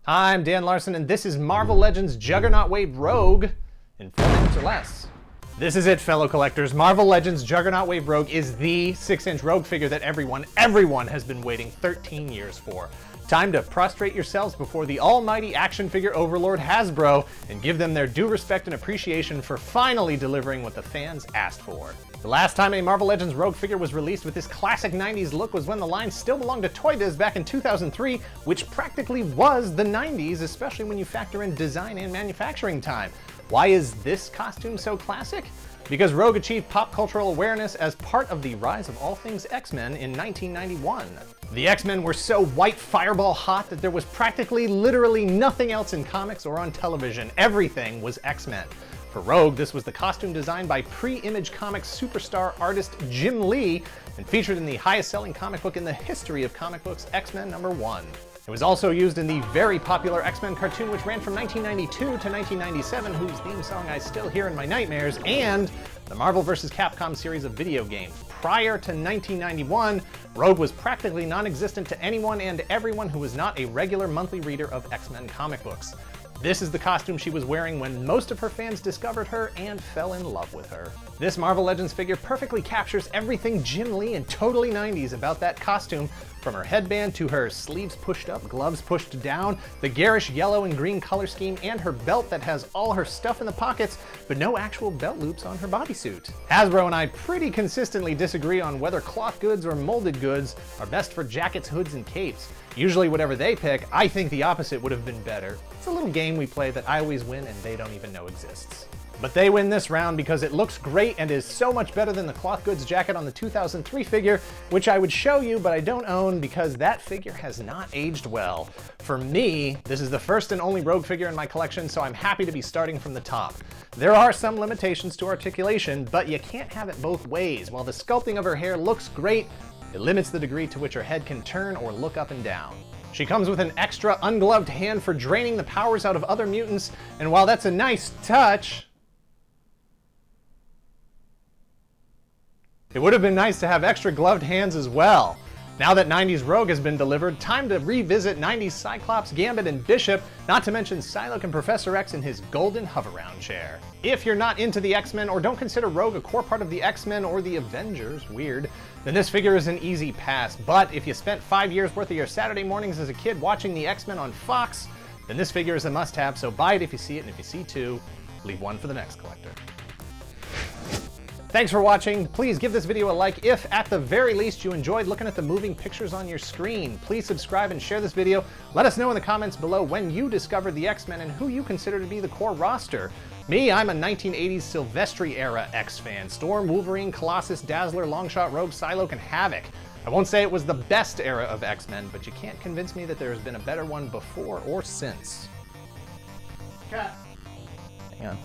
Hi, I'm Dan Larson, and this is Marvel Legends Juggernaut Wave Rogue in 4 minutes or less. This is it, fellow collectors. Marvel Legends Juggernaut Wave Rogue is the 6-inch Rogue figure that everyone has been waiting 13 years for. Time to prostrate yourselves before the almighty action figure overlord Hasbro and give them their due respect and appreciation for finally delivering what the fans asked for. The last time a Marvel Legends Rogue figure was released with this classic 90s look was when the line still belonged to Toy Biz back in 2003, which practically was the 90s, especially when you factor in design and manufacturing time. Why is this costume so classic? Because Rogue achieved pop cultural awareness as part of the rise of all things X-Men in 1991. The X-Men were so white fireball hot that there was practically literally nothing else in comics or on television. Everything was X-Men. For Rogue, this was the costume designed by pre-Image Comics superstar artist Jim Lee and featured in the highest selling comic book in the history of comic books, X-Men #1. It was also used in the very popular X-Men cartoon, which ran from 1992 to 1997, whose theme song I still hear in my nightmares, and the Marvel vs. Capcom series of video games. Prior to 1991, Rogue was practically non-existent to anyone and everyone who was not a regular monthly reader of X-Men comic books. This is the costume she was wearing when most of her fans discovered her and fell in love with her. This Marvel Legends figure perfectly captures everything Jim Lee and totally 90s about that costume, from her headband to her sleeves pushed up, gloves pushed down, the garish yellow and green color scheme, and her belt that has all her stuff in the pockets, but no actual belt loops on her bodysuit. Hasbro and I pretty consistently disagree on whether cloth goods or molded goods are best for jackets, hoods, and capes. Usually whatever they pick, I think the opposite would have been better. It's a little game we play that I always win and they don't even know exists. But they win this round because it looks great and is so much better than the cloth goods jacket on the 2003 figure, which I would show you but I don't own because that figure has not aged well. For me, this is the first and only Rogue figure in my collection, so I'm happy to be starting from the top. There are some limitations to articulation, but you can't have it both ways. While the sculpting of her hair looks great, it limits the degree to which her head can turn or look up and down. She comes with an extra ungloved hand for draining the powers out of other mutants, and while that's a nice touch, it would have been nice to have extra gloved hands as well. Now that 90s Rogue has been delivered, time to revisit 90s Cyclops, Gambit, and Bishop, not to mention Psylocke and Professor X in his golden hover-round chair. If you're not into the X-Men or don't consider Rogue a core part of the X-Men or the Avengers, weird, then this figure is an easy pass. But if you spent 5 years worth of your Saturday mornings as a kid watching the X-Men on Fox, then this figure is a must-have, so buy it if you see it, and if you see two, leave one for the next collector. Thanks for watching. Please give this video a like if, at the very least, you enjoyed looking at the moving pictures on your screen. Please subscribe and share this video. Let us know in the comments below when you discovered the X-Men and who you consider to be the core roster. Me, I'm a 1980s Silvestri-era X-fan. Storm, Wolverine, Colossus, Dazzler, Longshot, Rogue, Psylocke, and Havoc. I won't say it was the best era of X-Men, but you can't convince me that there has been a better one before or since. Cut. Hang on.